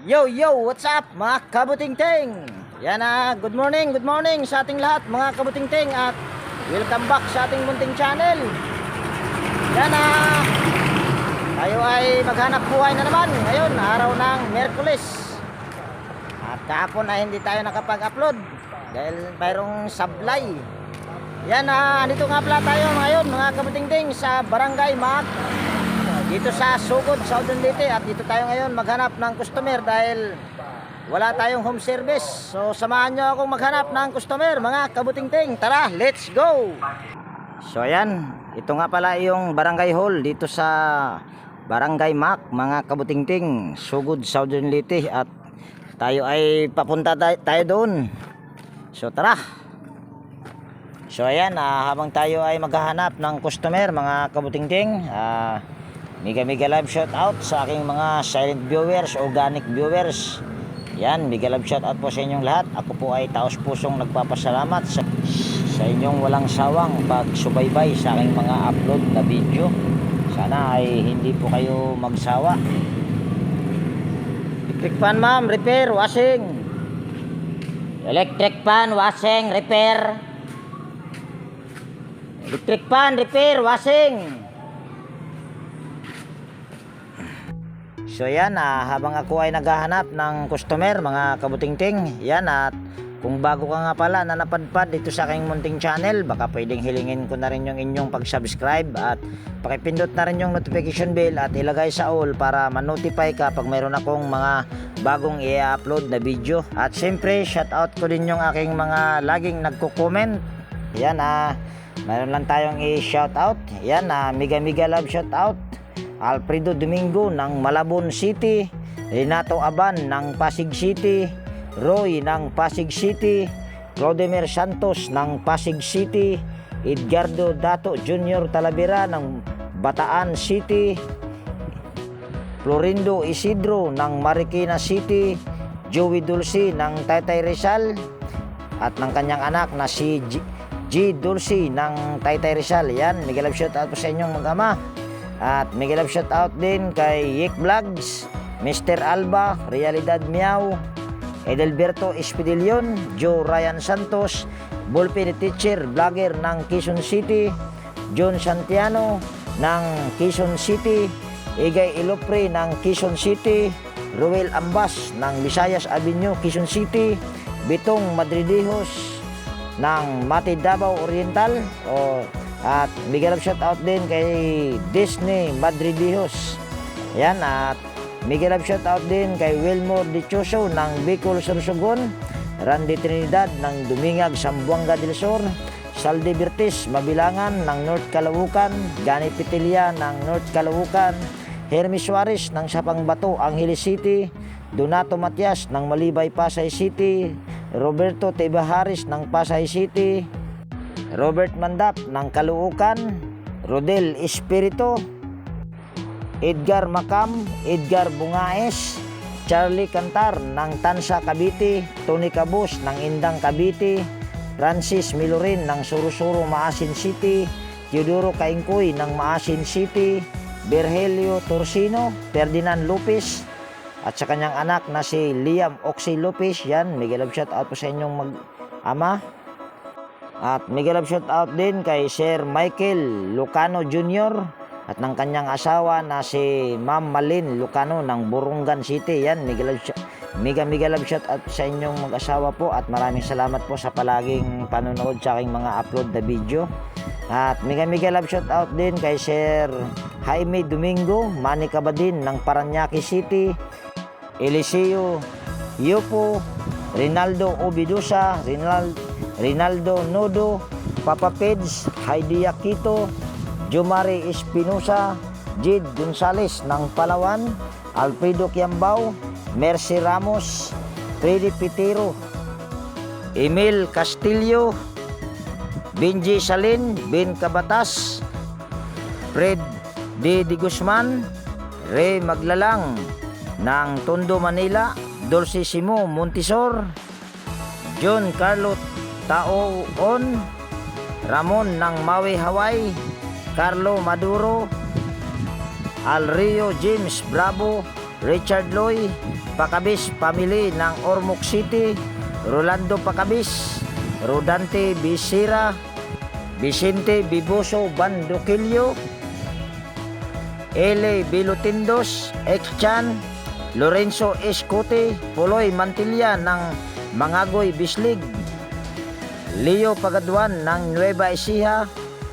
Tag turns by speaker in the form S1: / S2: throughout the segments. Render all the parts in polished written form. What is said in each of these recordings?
S1: Yo, yo, what's up mga kabuting-ting? Yan good morning sa ating lahat mga kabuting-ting at welcome back sa ating munting channel. Yan tayo ay maghanap buhay na naman ngayon, araw ng Miyerkules. At kahapon ay hindi tayo nakapag-upload dahil mayroong sablay. Yan andito nga pala tayo ngayon mga kabuting-ting sa Barangay Mac dito sa Sugod, Southern Leyte, at dito tayo ngayon maghanap ng customer dahil wala tayong home service. So samahan nyo akong maghanap ng customer mga kabuting-ting. Tara, let's go! So ayan, ito nga pala yung barangay hall dito sa Barangay Mac mga kabuting-ting, Sugod, Southern Leyte, at tayo ay papunta tayo doon. So tara. So ayan, habang tayo ay maghahanap ng customer mga kabuting-ting, mega love shout out sa aking mga silent viewers, organic viewers. Yan, mega love shout out po sa inyong lahat. Ako po ay taos pusong nagpapasalamat sa inyong walang sawang pagsubaybay sa aking mga upload na video. Sana ay hindi po kayo magsawa. Electric fan ma'am, repair, washing. Electric fan, washing, repair. Electric fan, repair, washing. So yan, habang ako ay naghahanap ng customer mga kabuting-ting, yan, at kung bago ka nga pala na napadpad dito sa aking munting channel, baka pwedeng hilingin ko na rin yung inyong pag-subscribe at pakipindot na rin yung notification bell at ilagay sa all para ma-notify ka pag mayroon akong mga bagong i-upload na video. At syempre, shout out ko din yung aking mga laging nagko-comment. Yan, mayroon lang tayong i-shout out. Yan, mega love shout out Alfredo Domingo ng Malabon City, Renato Aban ng Pasig City, Roy ng Pasig City, Clodemer Santos ng Pasig City, Edgardo Dato Jr. Talavera ng Bataan City, Florindo Isidro ng Marikina City, Joey Dulce ng Taytay Rizal, at ng kanyang anak na si G. Dulce ng Taytay Rizal. Yan, mega love shout out po sa inyong mag-ama. At mega love shout out din kay Yik Vlogs, Mr. Alba, Realidad Miao, Edelberto Espidilion, Joe Ryan Santos, Volpe the Teacher, vlogger ng Quezon City, John Santiano ng Quezon City, Igay Ilopre ng Quezon City, Ruel Ambas ng Visayas Avenue, Quezon City, Bitong Madridijos ng Mati Davao Oriental, at mega love shout out din kay Disney Madridijos. Yan, at mega love shout out din kay Wilmore Dichoso ng Bicol Sorsogon, Randy Trinidad ng Dumingag Sambuanga del Sur, Saldi Bertis Mabilangan ng North Calaucan, Gani Pitilia ng North Calaucan, Hermes Suarez ng Sapang Bato, Angeles City, Donato Matias ng Malibay, Pasay City, Roberto Tebaharis ng Pasay City, Robert Mandap ng Caloocan, Rodel Espirito, Edgar Macam, Edgar Bungaes, Charlie Cantar ng Tansa Cavite, Tony Cabos ng Indang Cavite, Francis Milorin ng Surusuro Maasin City, Teodoro Kaingkoy ng Maasin City, Virgelio Torsino, Ferdinand Lopez, at sa kanyang anak na si Liam Oxy Lopez. Yan, mega love shout out po sa inyong mag-ama. At mega love shout out din kay Sir Michael Lucano Jr. at ng kanyang asawa na si Ma'am Malin Lucano ng Burungan City. Yan, mega love shout out sa inyong mag-asawa po, at maraming salamat po sa palaging panonood sa aking mga upload na video. At mega love shout out din kay Sir Jaime Domingo Manny Cabadin ng Paranaque City, Eliseo Yopo, Rinaldo Obidusa, Rinaldo Nodo, Papa Peds, Heidi Aquito, Jomari Espinosa, Jid Gonzales ng Palawan, Alfredo Kiambao, Mercy Ramos, Freddy Pitero, Emil Castillo, Benji Salin, Ben Cabatas, Fred D. Guzman, Ray Maglalang ng Tondo, Manila, Dulce Simo Montisor, John Carlo Taoon, Ramon ng Maui, Hawaii, Carlo Maduro, Al Rio James Bravo, Richard Loy, Pacabis family ng Ormoc City, Rolando Pacabis, Rodante Bisira, Vicente Biboso Bandoquillo, L. Bilotindos, Ex-Chan, Lorenzo Escote, Puloy Mantilla ng Mangagoy Bislig, Leo Pagaduan ng Nueva Ecija,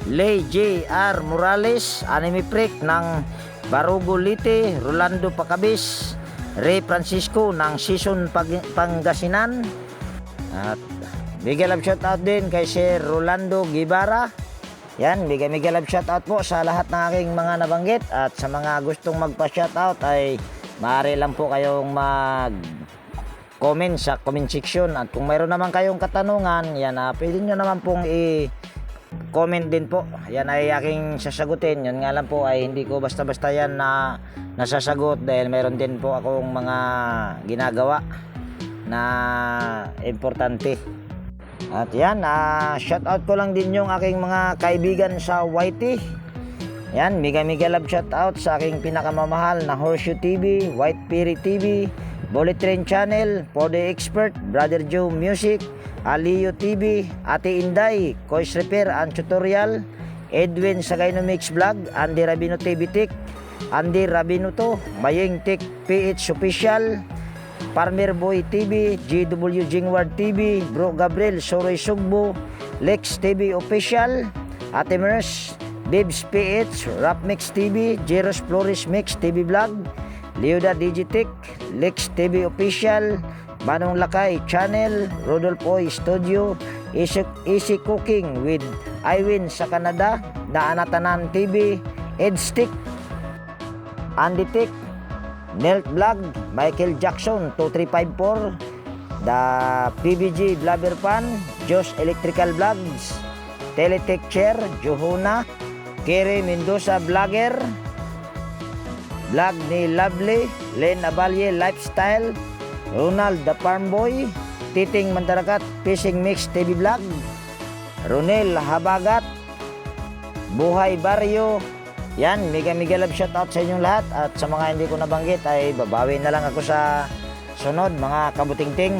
S1: Lay J.R. Morales, Anime Prick ng Barugo Lite, Rolando Pacabis, Ray Francisco ng Season Pangasinan, at bigay love shoutout din kay Sir Rolando Guevara. Yan, bigay love shoutout po sa lahat ng aking mga nabanggit, at sa mga gustong magpa-shoutout ay maaari lang po kayong mag-comment sa comment section, at kung mayroon naman kayong katanungan, yan, pwede nyo naman pong comment din po. Yan ay aking sasagutin. Yun nga lang po ay hindi ko basta-basta yan na nasasagot, dahil mayroon din po akong mga ginagawa na importante. At yan, shoutout ko lang din yung aking mga kaibigan sa YT. Yan, mega love shoutout sa aking pinakamamahal na Horseshoe TV, White Piri TV, Bullet Train Channel, Pode Expert, Brother Joe Music, Aliyo TV, Ate Inday, Kois Repair and Tutorial, Edwin Sagayno Mix Vlog, Andy Rabino TV Tech, Andy Rabino to, Mayeng Tech PH Official, Farmer Boy TV, GW Jingward TV, Bro Gabriel Soroy Sugbo, Lex TV Official, Ate Mers, Bibs PH, Rap Mix TV, Jeros Flores Mix TV Vlog, Leoda Digitech, Lex TV Official, Manong Lakay Channel, Rodolfo Oy Studio, Easy Cooking with Iwin sa Canada, Daanatanan TV, Edstick, Andy Tech, Nelt Vlog, Michael Jackson 2354, The PBG Blabber Pan, Josh Electrical Vlogs, Teletech Chair, Johona, Kere Mendoza Vlogger, Vlog ni Lovely, Len Abalye Lifestyle, Ronald the Farm Boy, Titing Mandaragat Fishing Mix TV Vlog, Ronel Habagat, Buhay Barrio. Yan, mega love shoutout sa inyong lahat, at sa mga hindi ko nabanggit ay babawi na lang ako sa sunod, mga kabutingting.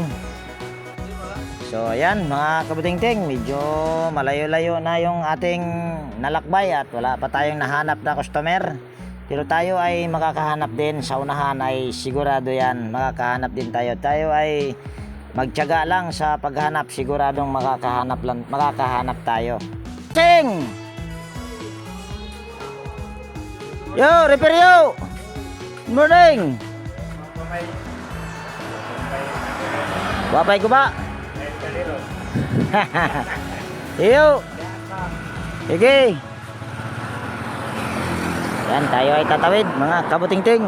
S1: So ayan mga kabutingting, medyo malayo-layo na yung ating nalakbay at wala pa tayong nahanap na customer. Pero tayo ay makakahanap din sa unahan, ay sigurado yan, makakahanap din tayo. Tayo ay magtiyaga lang sa paghanap, siguradong makakahanap tayo. Sing! Yo, repair yo! Good morning! Wapay ko ba? Yo! Sige! Yan, tayo ay tatawid mga kabutingting.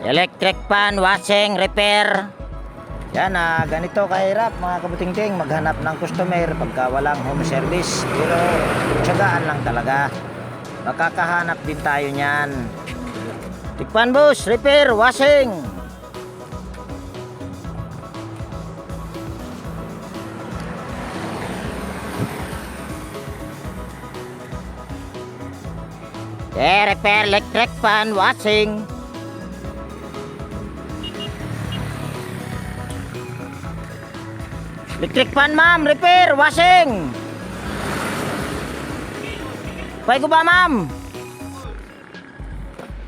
S1: Electric pan, washing, repair. Yan, ganito kahirap mga kabutingting maghanap ng customer pagka walang home service. Pero tiyagaan lang talaga. Makakahanap din tayo niyan. Tikpan boss, repair, washing. Repair, electric pan, washing. Electric pan ma'am, repair, washing. Pwede ko ba ma'am?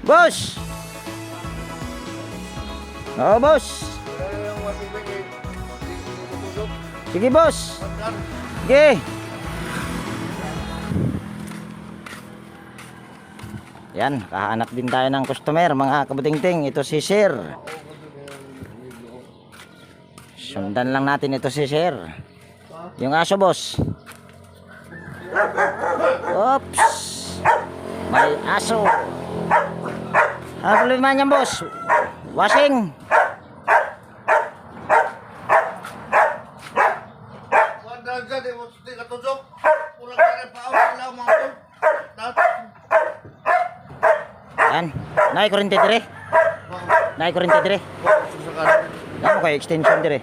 S1: Boss. Oo boss. Sige boss. Sige. Yan, kahanap din tayo ng customer mga kabutingting. Ito si Sir. Sundan lang natin ito si Sir. Yung aso boss. Oops. May aso. Ano problema niyan boss? Washing. Yan. Naik kurente dire. Naik kurente dire. Ano kay extension dire?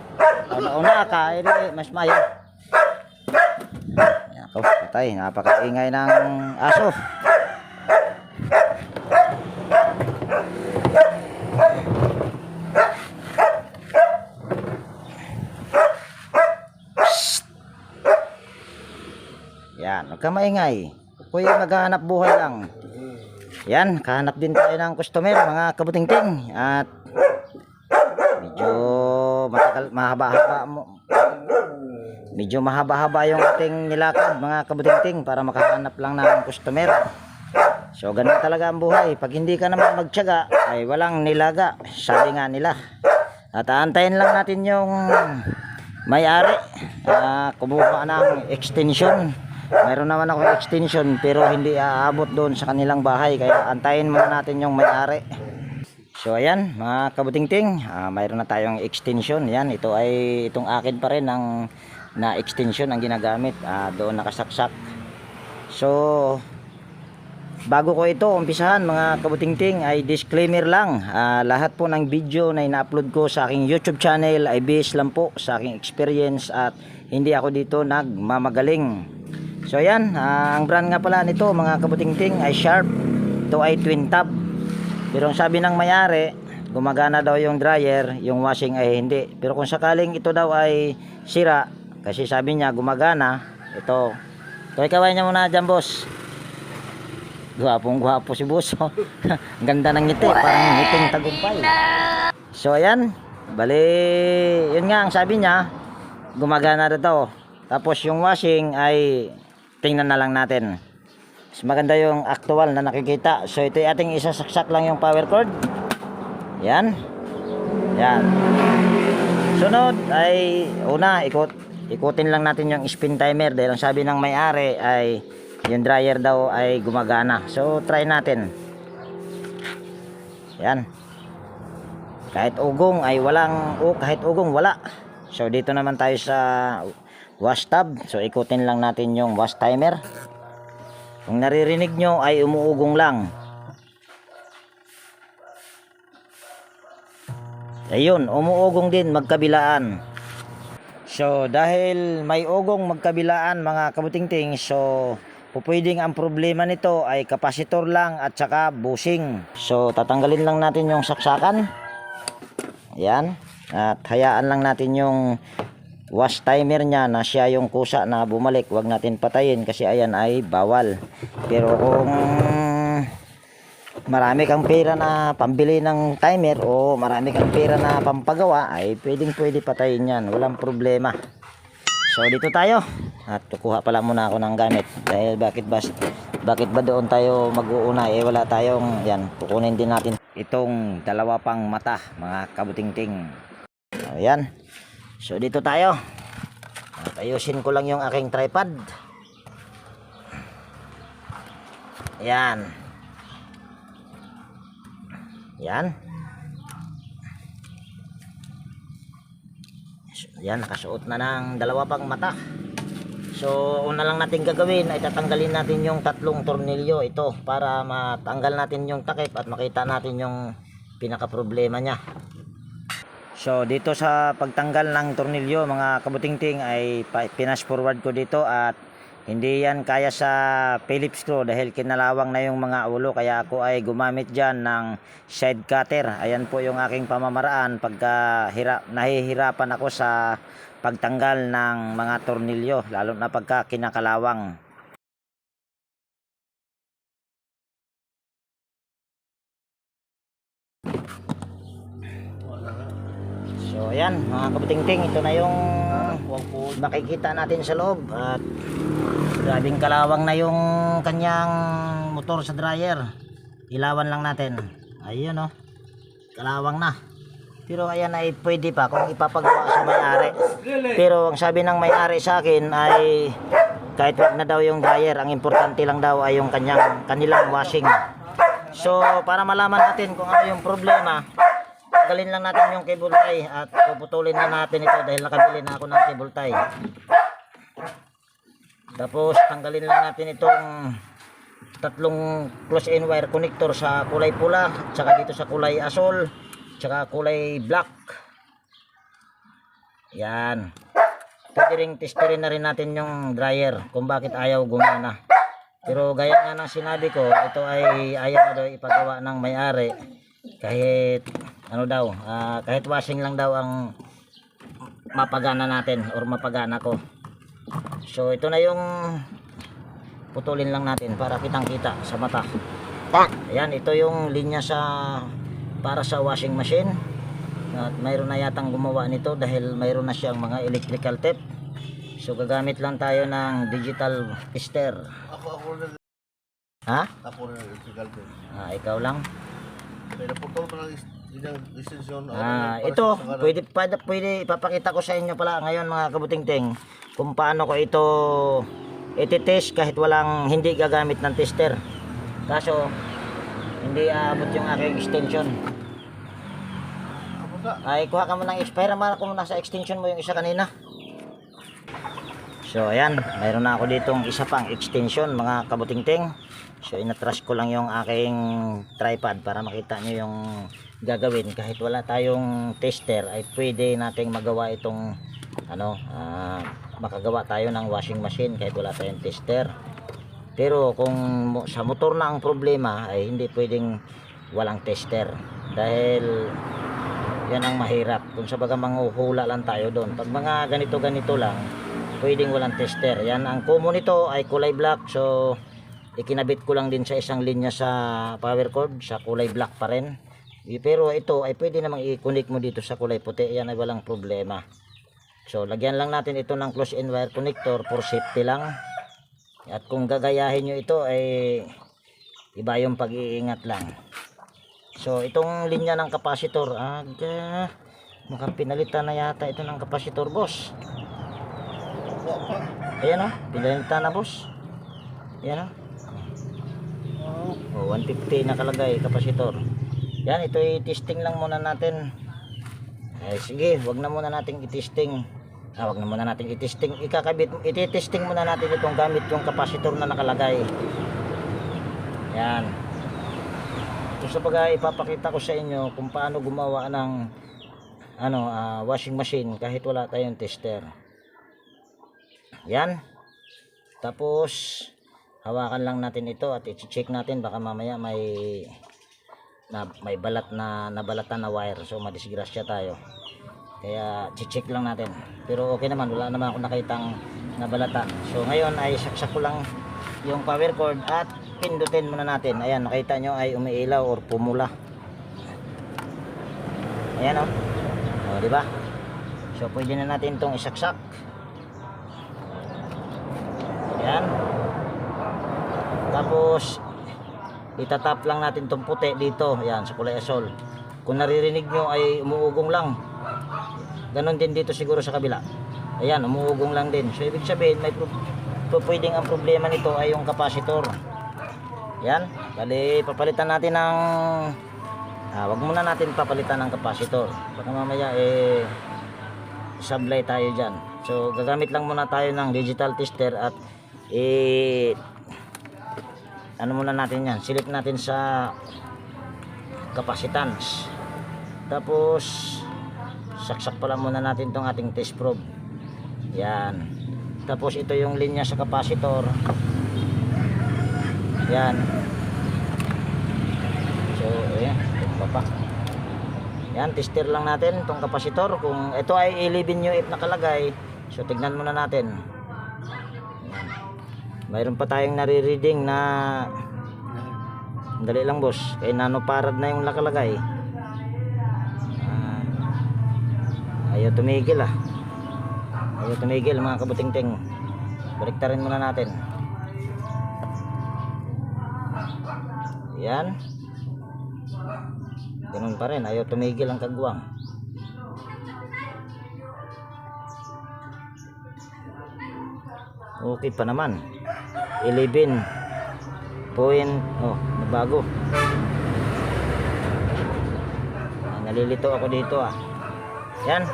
S1: Una ka, mas mayo. Ako, patay, napakaingay ng aso. Yan, huwag ka maingay. Kuya, maghahanap buhay lang. Yan, kahanap din tayo ng customer, mga kabutingting. At medyo mahaba-haba yung ating nilakad, mga kabutingting, para makahanap lang ng customer. So, ganun talaga ang buhay. Pag hindi ka naman magtiyaga, ay walang nilaga. Sabi nga nila. At aantayin lang natin yung may-ari. Kumuha ng extension. Mayroon naman ako extension pero hindi aabot doon sa kanilang bahay, kaya antayin muna natin yung may-ari. So ayan mga kabutingting, mayroon na tayong extension. Yan, itong akin pa rin na extension ang ginagamit, doon nakasaksak. So bago ko ito umpisahan mga kabutingting, ay disclaimer lang, lahat po ng video na ina-upload ko sa aking YouTube channel ay based lang po sa aking experience at hindi ako dito nagmamagaling. So ayan, ang brand nga pala nito mga kabutingting ay Sharp. Ito ay twin tab. Pero ang sabi ng may-ari, gumagana daw yung dryer, yung washing ay hindi. Pero kung sakaling ito daw ay sira, kasi sabi niya gumagana, ito kaway niya muna dyan, boss. Gwapo si boss. Ang ganda ng ngiti, parang ngiting tagumpay. So ayan, bali, yun nga ang sabi niya, gumagana daw. Tapos yung washing ay tingnan na lang natin. Mas maganda yung actual na nakikita. So ito ay ating isasaksak lang yung power cord. Yan. Yan. Sunod ay una, ikutin lang natin yung spin timer dahil ang sabi ng may-ari ay yung dryer daw ay gumagana. So try natin. Yan. Kahit ugong ay kahit ugong wala. So dito naman tayo sa wash tab. So ikutin lang natin yung wash timer. Kung naririnig nyo ay umuugong lang. Ayun, umuugong din magkabilaan. So dahil may ugong magkabilaan mga kabutingting, so pupwedeng ang problema nito ay kapasitor lang at saka bushing. So tatanggalin lang natin yung saksakan. Yan. At hayaan lang natin yung wash timer niya na siya yung kusa na bumalik. Huwag natin patayin kasi ayan ay bawal. Pero kung marami kang pera na pambili ng timer o marami kang pera na pampagawa, ay pwede patayin yan, walang problema. So dito tayo at kukuha pala muna ako ng gamit dahil bakit ba doon tayo mag-uuna, wala tayong yan. Kukunin din natin itong dalawa pang mata mga kabutingting. Ayan. So dito tayo. At ayusin ko lang yung aking tripod. Ayan. Yan. Yan, nakasuot na ng dalawa pang mata. So una lang natin gagawin ay tatanggalin natin yung tatlong tornilyo ito para matanggal natin yung takip at makita natin yung pinaka problema niya. So dito sa pagtanggal ng tornilyo mga kabutingting ay pinas forward ko dito at hindi yan kaya sa Phillips screw dahil kinalawang na yung mga ulo, kaya ako ay gumamit dyan ng side cutter. Ayan po yung aking pamamaraan pagka nahihirapan ako sa pagtanggal ng mga tornilyo, lalo na pagka kinakalawang. So ayan mga kabutingting, ito na yung makikita natin sa loob at grabing kalawang na yung kanyang motor sa dryer. Ilawan lang natin. Ayun oh, kalawang na. Pero ayan ay pwede pa kung ipapagawa sa may-ari. Pero ang sabi ng may-ari sa akin ay kahit wag na daw yung dryer, ang importante lang daw ay yung kanilang washing. So para malaman natin kung ano yung problema, tanggalin lang natin yung cable tie at puputulin na natin ito dahil nakabili na ako ng cable tie. Tapos tanggalin lang natin itong tatlong close-in wire connector sa kulay pula, tsaka dito sa kulay asol, tsaka kulay black. Yan. Pwede rin testerin na rin natin yung dryer kung bakit ayaw gumana. Pero gaya nga ng sinabi ko, ito ay ayaw na daw ipagawa ng may-ari. Kahit ano daw, kahit washing lang daw ang mapagana natin or mapagana ko. So ito na yung putulin lang natin para kitang-kita sa mata. Ayan, ito yung linya para sa washing machine. At mayroon na yatang gumawa nito dahil mayroon na siyang mga electrical tape. So gagamit lang tayo ng digital tester.
S2: Ako na.
S1: Ha?
S2: Ako na electrical tape.
S1: Ikaw lang.
S2: Pero putol pa ng extension.
S1: Ito, pwede ipapakita ko sa inyo pala ngayon mga kabutingting kung paano ko ito iti-test kahit hindi gagamit ng tester. Kaso hindi aabot yung aking extension. Ay, kuha ka mo ng expire, mara ko muna sa extension mo yung isa kanina. So ayan, mayroon na ako ditong isa pang extension mga kabutingting. So inatrash ko lang yung aking tripod para makita nyo yung gagawin. Kahit wala tayong tester ay pwede nating magawa itong makagawa tayo ng washing machine kahit wala tayong tester. Pero kung sa motor na ang problema ay hindi pwedeng walang tester dahil yan ang mahirap. Kung sa baga manghuhula lang tayo doon, pag mga ganito lang pwedeng walang tester. Yan, ang common nito ay kulay black. So ikinabit ko lang din sa isang linya sa power cord sa kulay black pa rin. Pero ito ay pwede namang i-connect mo dito sa kulay puti. Yan ay walang problema. So lagyan lang natin ito ng close-in wire connector for safety lang. At kung gagayahin nyo ito ay iba yung pag-iingat lang. So itong linya ng kapasitor, mukhang pinalitan na yata ito ng kapasitor, boss. Ayan o, pinalitan na, boss. Ayan o. 150 nakalagay kapasitor. Yan, ito i-testing lang muna natin. Ay sige, wag na muna natin i-testing. Wag na muna natin i-testing. I-testing muna natin itong gamit yung kapasitor na nakalagay. Yan. So sa ipapakita ko sa inyo kung paano gumawa ng washing machine kahit wala tayong tester. Yan. Tapos hawakan lang natin ito at i-check natin baka mamaya may balat na nabalatan na wire. So madisgrasya tayo. Kaya i-check lang natin. Pero okay naman, wala naman ako nakitang nabalatan. So ngayon ay saksak ko lang yung power cord at pindutin muna natin. Ayan, nakita nyo ay umiilaw or pumula. Ayan o. Diba? So pwede na natin itong isaksak. Ayan. Tapos itatap lang natin itong puti dito. Ayan, sa kulay asol. Kung naririnig nyo ay umuugong lang. Ganon din dito siguro sa kabila. Ayan, umuugong lang din. So ibig sabihin pwedeng ang problema nito ay yung kapasitor. Yan, bali papalitan natin ng wag muna natin papalitan ng kapasitor. Baka mamaya sablay tayo diyan. So gagamit lang muna tayo ng digital tester at muna natin yan. Select natin sa capacitance. Tapos saksak pala muna natin tong ating test probe. Yan. Tapos ito yung linya sa kapasitor. Yan. So ayan, baba. Yan, tester lang natin itong kapasitor. Kung ito ay 11 UF nakalagay, so tignan muna natin. Yan. Mayroon pa tayong nare-reading na dali lang, boss, kay nanoparad na yung nakalagay. Ayaw tumigil ayaw tumigil mga kabutingting. Baliktarin muna natin. Yan. Ganun pa rin, ayaw tumigil ang kagwang. Okay pa naman. 11 point, nabago. Nalilito ako dito Yan,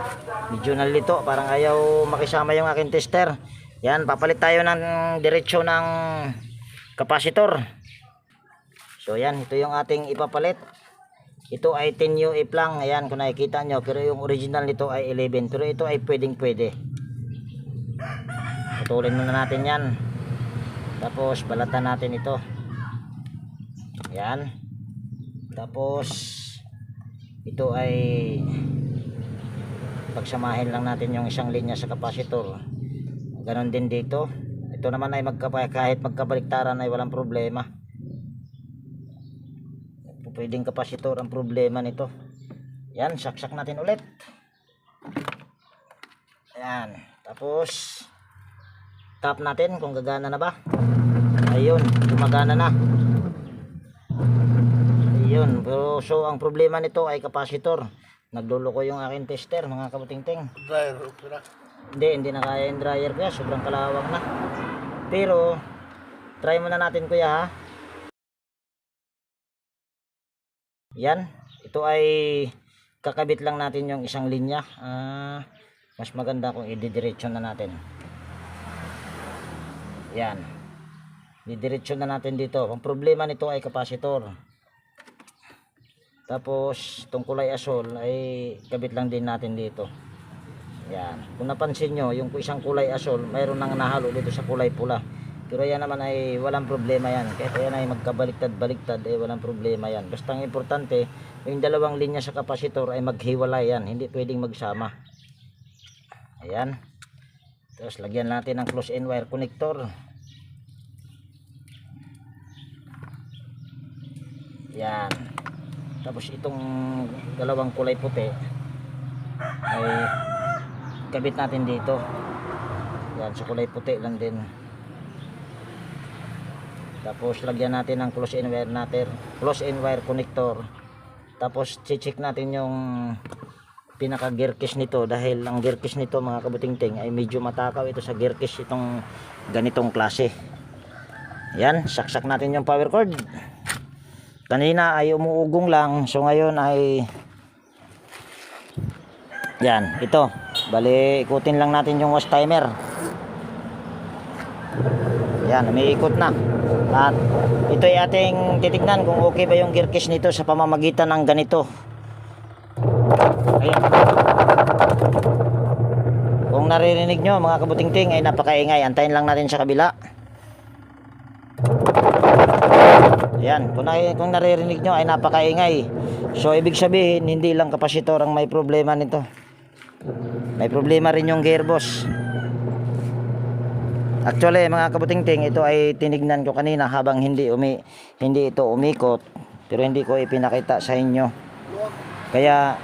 S1: medyo nalilito, parang ayaw makisama yung aking tester. Yan, papalit tayo ng diretsyo ng kapasitor. So yan, ito yung ating ipapalit. Ito ay 10 UF lang. Ayan, kung nakikita nyo. Pero yung original nito ay 11. Pero ito ay pwede. Putulin muna natin yan. Tapos balatan natin ito. Ayan. Tapos ito ay pagsamahin lang natin yung isang linya sa kapasitor. Ganon din dito. Ito naman ay kahit magkabaliktaran ay walang problema. Pwedeng kapasitor ang problema nito. Yan, saksak natin ulit. Ayan. Tapos tap natin kung gagana na ba. Ayun, gumagana na. Ayun, pero so ang problema nito ay kapasitor. Nagluloko yung aking tester, mga kabuting-ting.
S2: Dryer, okay na.
S1: Hindi na kaya yung dryer kaya sobrang kalawang na. Pero try muna natin kuya ha. Yan, ito ay kakabit lang natin yung isang linya. Mas maganda kung ididiretso na natin. Yan, didiretso na natin dito. Ang problema nito ay kapasitor. Tapos itong kulay asol ay kabit lang din natin dito. Yan, kung napansin nyo yung isang kulay asol mayroon nang nahalo dito sa kulay pula. Pero yan naman ay walang problema yan. Kahit yan ay magkabaliktad-baliktad ay walang problema yan. Basta ang importante, yung dalawang linya sa kapasitor ay maghiwalay yan. Hindi pwedeng magsama. Ayan. Tapos lagyan natin ng close-end wire connector. Yan. Tapos itong dalawang kulay puti ay kabit natin dito. Yan, sa kulay puti lang din. Tapos lagyan natin ng close-end wire connector. Tapos check natin yung pinaka gear case nito dahil ang gear case nito mga kabuting-ting ay medyo matakaw ito sa gear case itong ganitong klase. Yan, saksak natin yung power cord. Kanina ay umuugong lang, so ngayon ay yan, ito. Bali, ikutin lang natin yung wash timer. Yan, umiikot na. At ito ay ating titignan kung okay ba yung gear case nito sa pamamagitan ng ganito. Ayan. Kung naririnig nyo mga kabuting-ting ay napakaingay. Antayin lang natin sa kabila. Ayan, kung naririnig nyo ay napakaingay. So ibig sabihin hindi lang kapasitor ang may problema nito. May problema rin yung gearbox. Actually mga kabuting-ting, ito ay tinignan ko kanina habang hindi ito umikot, pero hindi ko ipinakita sa inyo. Kaya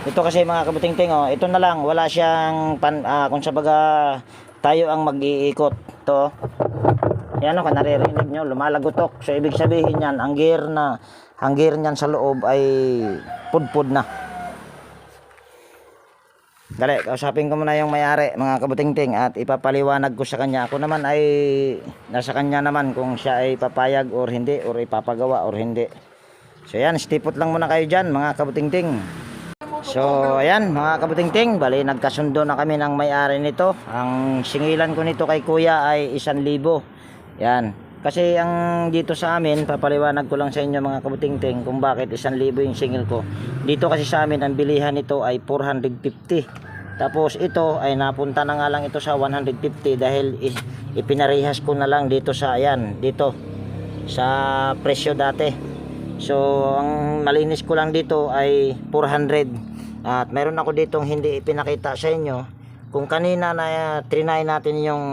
S1: ito kasi mga kabuting-ting, oh, ito na lang, wala siyang kung sa baga tayo ang mag-iikot. To. Yan, kung naririnig nyo, lumalagotok. So ibig sabihin yan, ang gear niyan sa loob ay pudpud na. Dali, kausapin ko muna yung may-ari mga kabuting-ting at ipapaliwanag ko sa kanya. Ako naman ay nasa kanya naman kung siya ay papayag or hindi, or ipapagawa or hindi. So yan, stipot lang muna kayo dyan mga kabuting-ting. So ayan mga kabuting-ting, bali nagkasundo na kami ng may-ari nito. Ang singilan ko nito kay kuya ay 1,000. Yan, kasi ang dito sa amin, papaliwanag ko lang sa inyo mga kabuting-ting kung bakit 1,000 yung singil ko. Dito kasi sa amin ang bilihan nito ay 450. Tapos ito ay napunta na nga lang ito sa 150 dahil ipinarehas ko na lang dito sa ayan, dito sa presyo dati. So ang malinis ko lang dito ay 400. At meron ako ditong hindi ipinakita sa inyo. Kung kanina na trinay natin yung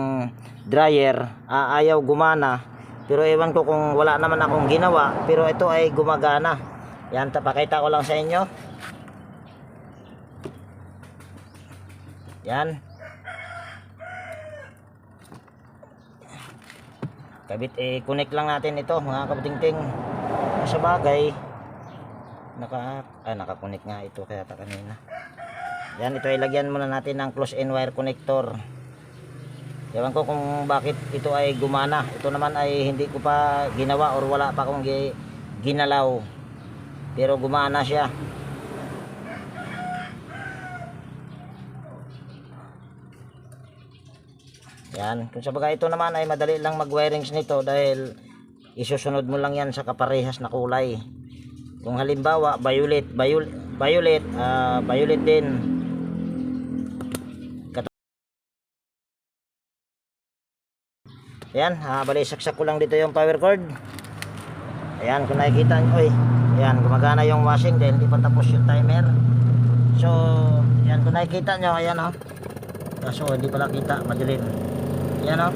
S1: dryer, ayaw gumana. Pero ewan ko kung wala naman akong ginawa, pero ito ay gumagana. Yan, tapakita ko lang sa inyo. Yan. Kabit, connect lang natin ito mga kabuting-ting. Sa bagay, naka-connect nga ito kaya ta kanina. Yan, ito ay lagyan muna natin ng close-end wire connector. Ewan ko kung bakit ito ay gumana. Ito naman ay hindi ko pa ginawa or wala pa akong ginalaw. Pero gumana siya. Yan, kung sa bagay ito naman ay madali lang mag-wirings nito dahil isusunod mo lang yan sa kaparehas na kulay. Kung halimbawa violet, violet din. Ayan, bali saksak ko lang dito yung power cord. Ayan, kung nakikita nyo, ayan, gumagana yung washing dahil hindi pa tapos yung timer. So, ayan, kung nakikita nyo, ayan o. Kaso, hindi pala kita, madilim. Ayan o.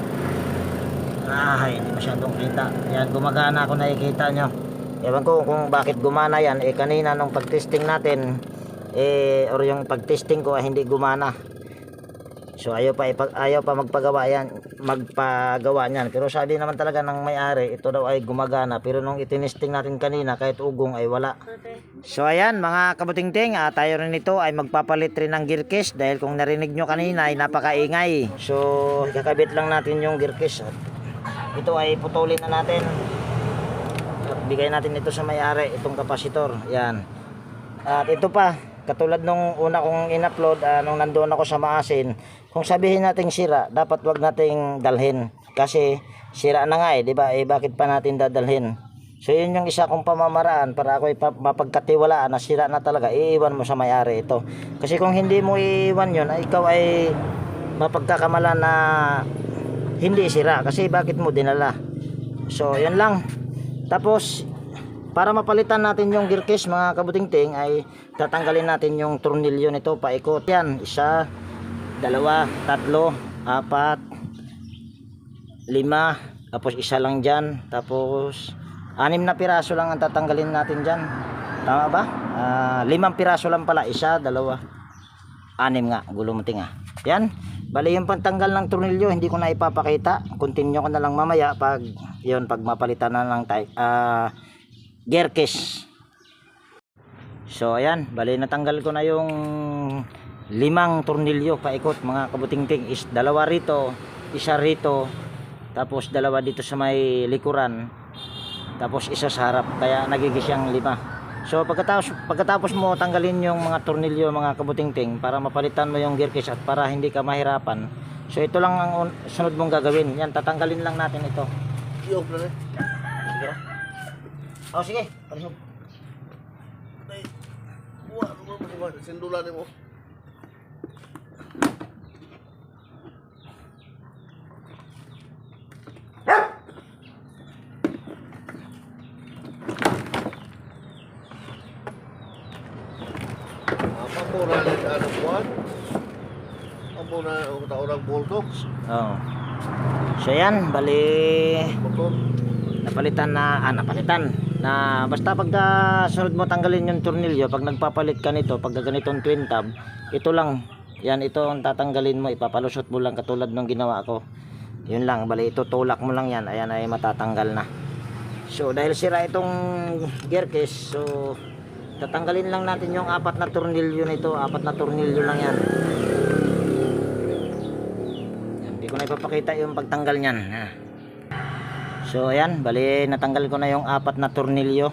S1: Hindi masyadong kita. Ayan, gumagana kung nakikita nyo. Ewan ko kung bakit gumana yan. Kanina nung pag-testing natin, or yung pag-testing ko ay hindi gumana. So ayaw pa magpagawa niyan. Pero sabi naman talaga ng may-ari, ito daw ay gumagana. Pero nung itinesting natin kanina, kahit ugong ay wala. So ayan mga kabutingting, tayo rin ito ay magpapalit rin ng gear case. Dahil kung narinig nyo kanina ay napakaingay. So kakabit lang natin yung gear case. Ito ay putulin na natin. At bigay natin ito sa may-ari, itong kapasitor. Yan. At ito pa, katulad nung una kong in-upload, nung nandoon ako sa Maasin, kung sabihin nating sira, dapat wag nating dalhin. Kasi sira na nga di ba? Bakit pa natin dadalhin? So yun yung isa kong pamamaraan para ako mapagkatiwalaan na sira na talaga, iiwan mo sa may-ari ito. Kasi kung hindi mo iiwan yun, ikaw ay mapagkakamalan na hindi sira. Kasi bakit mo dinala? So yun lang. Tapos para mapalitan natin yung gear case mga kabutingting ay tatanggalin natin yung tornilyo nito paikot. Yan, 1, 2, 3, 4, 5, tapos isa lang dyan, tapos 6 na piraso lang ang tatanggalin natin dyan. Tama ba? 5 piraso lang pala, 1, 2, 6 nga, gulumuting nga. Yan, bali yung pantanggal ng tornilyo hindi ko na ipapakita, continue ko na lang mamaya pag mapalitan na lang tayo gear case. So ayan, bali natanggal ko na yung 5 tornilyo paikot mga kabutingting. 2 rito, 1 rito, tapos 2 dito sa may likuran, tapos 1 sa harap, kaya nagiging siyang 5. So pagkatapos mo tanggalin yung mga tornilyo mga kabutingting para mapalitan mo yung gear case at para hindi ka mahirapan, so ito lang ang sunod mong gagawin. Yan, tatanggalin lang natin ito.
S2: Iyo, plano.
S1: Sige. Sige, palisog.
S2: Buwa, ano ba? Sindulan mo. Apa na ano buwan? Apa na orang bulldog?
S1: Oo. So yan, bali
S2: Motor.
S1: napalitan na basta pagka sunod mo tanggalin yung tornilyo, pag nagpapalit ka nito, pag ganitong twin tab, ito lang, yan, ito ang tatanggalin mo, ipapalusot mo lang katulad ng ginawa ko. Yun lang, bali ito tulak mo lang yan, ayan ay matatanggal na. So dahil sira itong gear case, so tatanggalin lang natin yung 4 na tornilyo nito. 4 na tornilyo lang yan. Hindi ko na ipapakita yung pagtanggal nyan. So ayan, bali natanggal ko na yung 4 na tornilyo.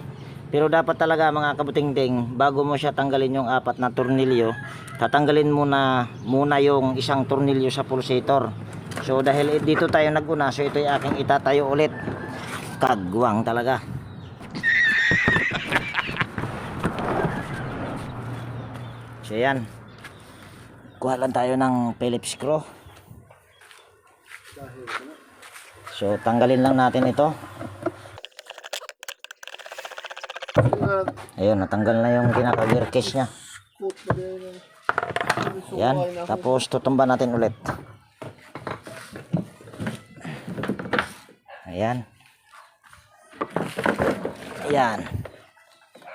S1: Pero dapat talaga mga kabutingting, bago mo siya tanggalin yung 4 na tornilyo, tatanggalin muna yung 1 tornilyo sa pulsator. So dahil dito tayo naguna, so ito yung aking itatayo ulit. Kagwang talaga. So yan, kuha lang tayo ng Phillips screw. So tanggalin lang natin ito. Ayun, natanggal na yung kinaka-gear case nya. Yan, tapos tutumba natin ulit. Ayan. Ayan.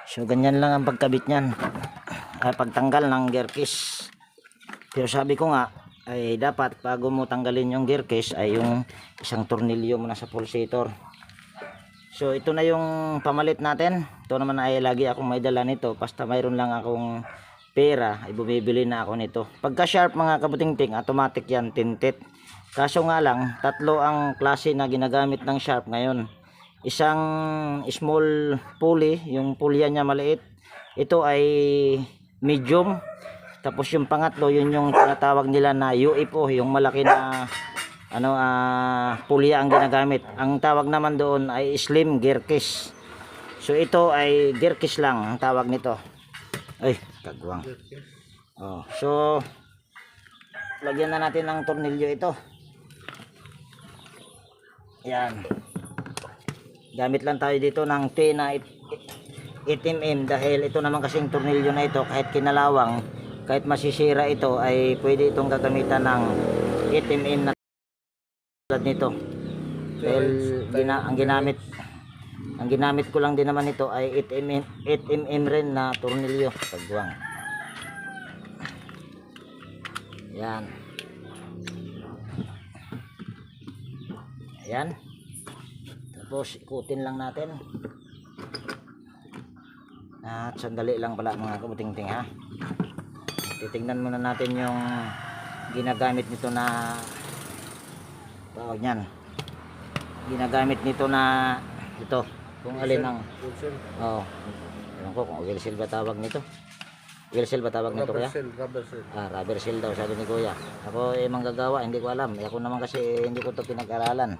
S1: So ganyan lang ang pagkabit nyan, pagtanggal ng gear case. Pero sabi ko nga ay dapat bago mo tanggalin yung gear case ay yung 1 tornilyo muna sa pulsator. So ito na yung pamalit natin. Ito naman ay lagi akong may dala nito, basta mayroon lang akong pera ay bumibili na ako nito. Pagka sharp mga kabutingting, automatic yan, tinted. Kaso nga lang, 3 ang klase na ginagamit ng sharp ngayon. Isang small pulley, yung pulya niya maliit, ito ay medium. Tapos yung pangatlo, yun yung tinatawag nila na UFO, yung malaki na pulya ang ginagamit. Ang tawag naman doon ay slim gear case. So ito ay gear case lang ang tawag nito. Ay, kagwang. Oh, so lagyan na natin ng tornilyo ito. Yan. Gamit lang tayo dito ng T na 8mm dahil ito naman kasing tornilyo na ito kahit kinalawang, kahit masisira ito ay pwede itong gagamitan ng 8mm na tulad nito. Dahil ang ginamit ko lang din naman ito ay 8mm rin na tornilyo. Pagbuwang. Yan. Ayan. Tapos ikutin lang natin. At sandali lang pala mga kabuting-ting ha. Titingnan muna natin yung ginagamit nito na tawag niyan. Ginagamit nito na ito. Kung alin ang ewan ko kung oil seal ba tawag nito. Oil seal ba tawag nito kaya?
S2: Rubber seal.
S1: Rubber seal daw sabi ni Kuya. Ako manggagawa, hindi ko alam. Ako naman kasi hindi ko to pinag-aralan.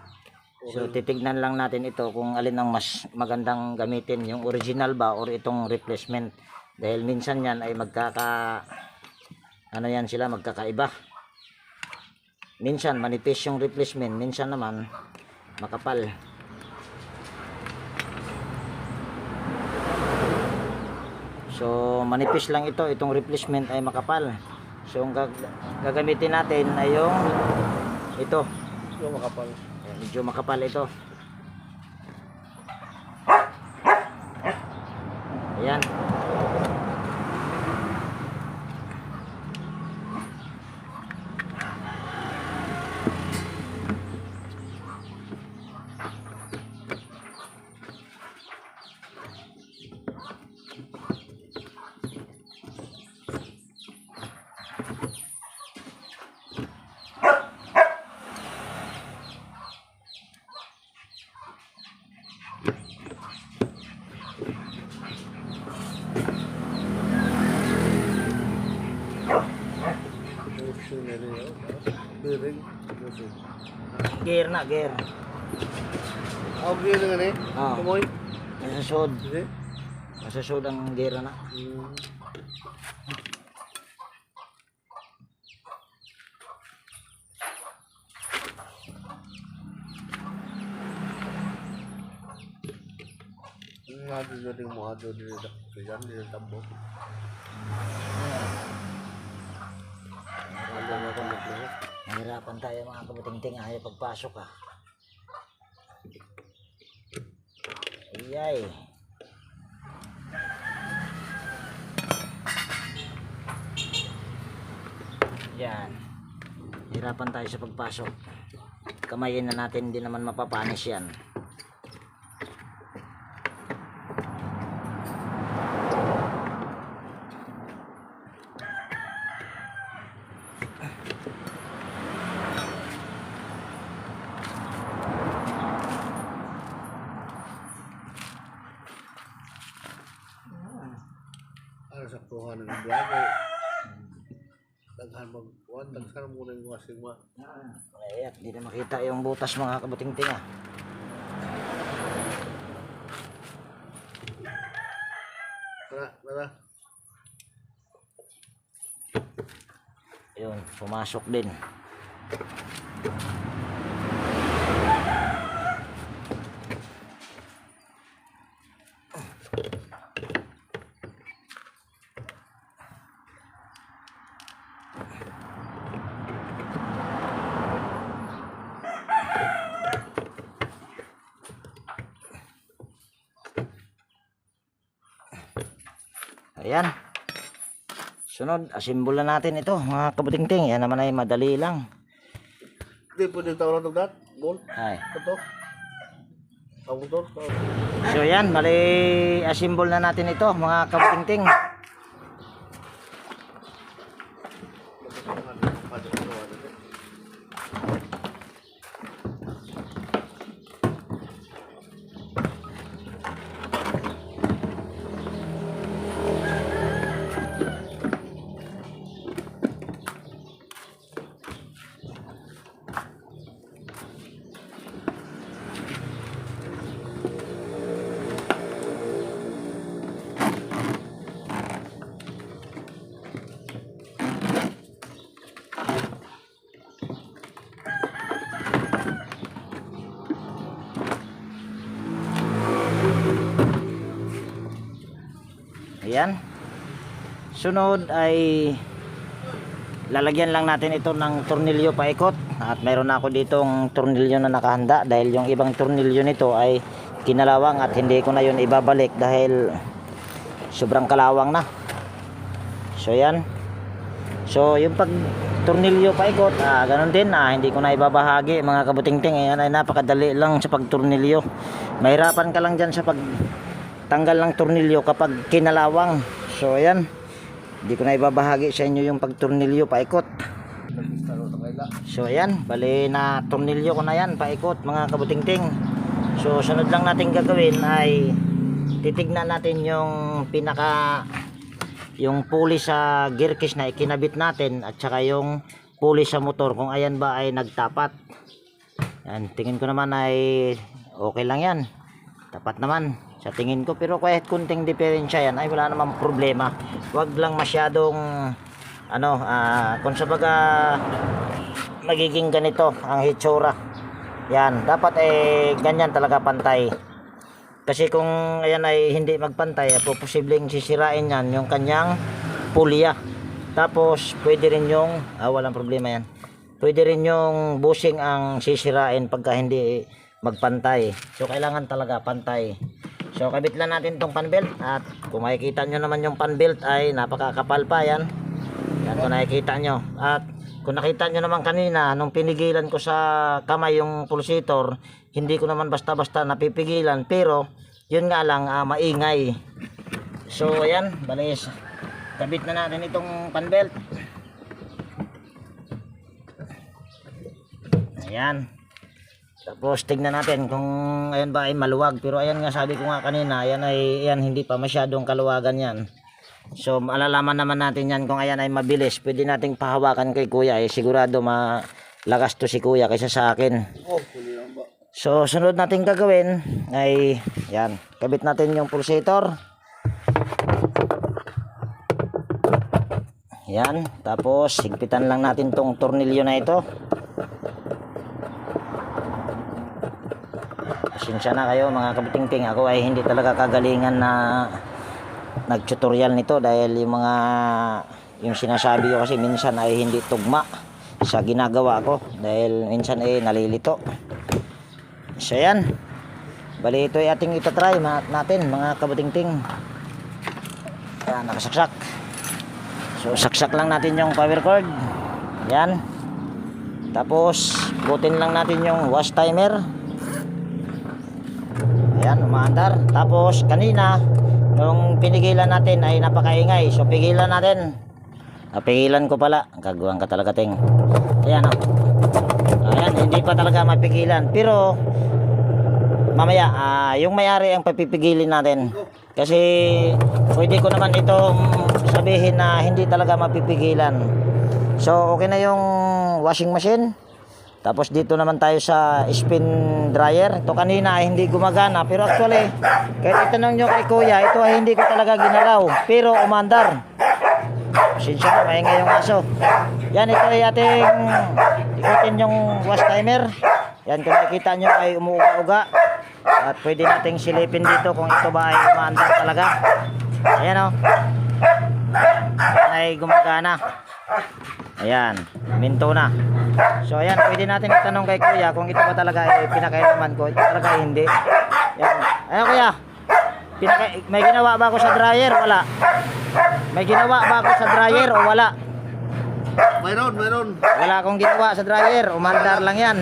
S1: So titignan lang natin ito kung alin ang mas magandang gamitin, yung original ba or itong replacement. Dahil minsan yan ay magkakaiba. Minsan manipis yung replacement, minsan naman makapal. So manipis lang ito, itong replacement ay makapal. So ang gagamitin natin ay yung ito.
S2: Yung makapal.
S1: Medyo makapal ito. Ayan.
S2: Bearing.
S1: Gear na, gear.
S2: Okay na nga eh. Kumoy.
S1: Masasod.
S2: Hindi.
S1: Masasod ang gear na.
S2: Natin na rin mo ato dito. Kaya dito tambo.
S1: Nahirapan tayo mga kabuting-ting ayaw pagpasok ha. Iyay. Yan. Hirapan tayo sa pagpasok. Kamayin na natin, hindi naman mapapanis yan.
S2: Saktuhan ng vlog eh. Daghan mag-kuhan, daghan muna yung wasing mo.
S1: Ayan, hindi na makita yung butas mga kabuting-ting ha.
S2: Tara.
S1: Yun, pumasok din. Ayan. Sunod, asimbola natin ito mga kabuting-ting. Yan naman ay madali lang.
S2: Hindi pwede tawag ng dat. Bol.
S1: Ay.
S2: Ito. Tawag doon.
S1: So yan, bali asimbol na natin ito mga kabuting-ting. Yan. Sunod ay lalagyan lang natin ito ng tornilyo paikot. At mayroon na ako ditong tornilyo na nakahanda dahil yung ibang tornilyo nito ay kinalawang at hindi ko na yun ibabalik dahil sobrang kalawang na. So yan. So yung pag tornilyo paikot, ganun din, hindi ko na ibabahagi mga kabutingting. Ayan ay napakadali lang sa pagtornilyo. Mahirapan ka lang dyan sa pagtanggal ng tornilyo kapag kinalawang. So ayan, hindi ko na ibabahagi sa inyo yung pagtornilyo paikot. So ayan, bali na tornilyo ko na yan paikot mga kabutingting. So sunod lang natin gagawin ay titignan natin yung yung pulley sa gear case na ikinabit natin at saka yung pulley sa motor kung ayan ba ay nagtapat. Yan, tingin ko naman ay okay lang yan, tapat naman sa tingin ko, pero kahit kunting diferensya yan ay wala namang problema. Wag lang masyadong kung sa baga magiging ganito ang hitsura. Yan, dapat ganyan talaga pantay. Kasi kung ayan ay hindi magpantay, posibleng sisirain yan yung kanyang pulya. Tapos pwede rin yung walang problema yan. Pwede rin yung bushing ang sisirain pagka hindi magpantay. So kailangan talaga pantay. So kabit lang natin tong pan belt, at kung makikita nyo naman yung pan belt ay napakakapal pa yan. Yan kung nakikita nyo. At kung nakita nyo naman kanina nung pinigilan ko sa kamay yung pulsator, hindi ko naman basta-basta napipigilan, pero yun nga lang maingay. So ayan, balis kabit na natin itong pan belt. Ayan. Tapos tignan natin kung ayan ba ay maluwag, pero ayan nga sabi ko nga kanina, ayan hindi pa masyadong kaluwagan yan. So malalaman naman natin yan kung ayan ay mabilis. Pwede nating pahawakan kay kuya, sigurado malakas to si kuya kaysa sa akin. So sunod natin gagawin ay yan, kabit natin yung pulsator. Yan, tapos higpitan lang natin tong tornilyo na ito. Pasensya na kayo mga kabutingting, ako ay hindi talaga kagalingan na nag-tutorial nito dahil yung sinasabi ko kasi minsan ay hindi tugma sa ginagawa ko dahil minsan ay nalilito. So yan, bali ito ay ating itatry natin mga kabutingting. Yan, nakasaksak. So saksak lang natin yung power cord. Yan. Tapos butin lang natin yung wash timer. Ayan, umaandar. Tapos kanina nung pinigilan natin ay napakaingay, so pigilan natin. Pigilan ko pala, kagawan ka talaga ting. Ayan ayan, hindi pa talaga mapigilan, pero mamaya yung may-ari ang papipigilin natin. Kasi pwede ko naman itong sabihin na hindi talaga mapipigilan. So okay na yung washing machine. Tapos dito naman tayo sa spin dryer. Ito kanina ay hindi gumagana, pero actually kahit itanong nyo kay kuya, ito ay hindi ko talaga ginalaw, pero umandar. Sinsya na, maingay yung aso. Yan, ito ay ating ikutin yung wash timer. Yan, kung nakikita nyo ay umuuga-uga. At pwede nating silipin dito kung ito ba ay umaandar talaga. Ayan o. Yan ay gumagana. Ayan, minto na. So ayan, pwede natin itanong kay kuya kung ito ba talaga ay pinakailaman ko. Ito talaga ay hindi. Ayan, ayan kuya, may ginawa ba ako sa dryer? Wala. May ginawa ba ako sa dryer o wala?
S2: Mayroon.
S1: Wala akong ginawa sa dryer, umandar lang yan.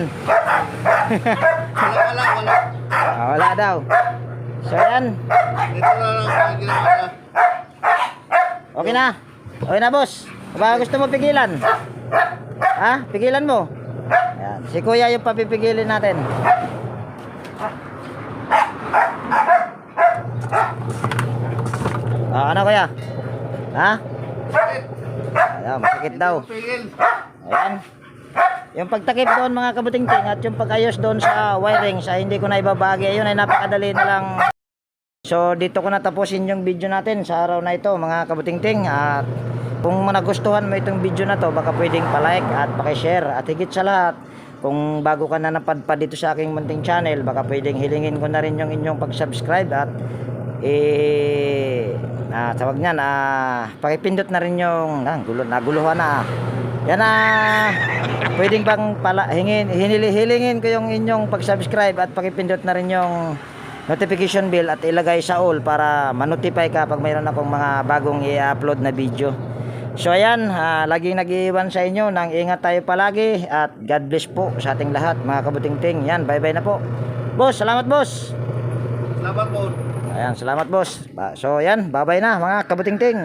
S2: Wala.
S1: Wala daw. So yan.
S2: Ito na lang ang ginawa na.
S1: Okay na. Okay na boss. Baka gusto mo pigilan? Ha? Pigilan mo? Ayan. Si kuya yung papipigilin natin. Ano kuya? Ha? Ayan, masakit daw.
S2: Pigil.
S1: Ayan. Yung pagtakip doon mga kabutingting at yung pag-ayos doon sa wiring sa hindi ko na ibabagi, ayun ay napakadali na lang. So dito ko natapusin yung video natin sa araw na ito mga kabutingting. At kung nagustuhan mo itong video na to, baka pwedeng pa-like at paki-share. At higit sa lahat, kung bago ka na napadpad dito sa aking munting channel, baka pwedeng hilingin ko na rin yung inyong pag-subscribe at Tawag niyan, pakipindot na rin yung naguluhan na. Yan pwedeng bang hilingin ko yung inyong pag-subscribe at pakipindot na rin yung notification bell at ilagay sa all para ma-notify ka pag mayroon akong mga bagong i-upload na video. So ayan, laging nag-iiwan sa inyo nang ingat tayo palagi at God bless po sa ating lahat mga kabutingting. Yan, bye-bye na po. Boss, salamat boss.
S2: Salamat po.
S1: Ayan, salamat boss. So ayan, bye-bye na mga kabutingting.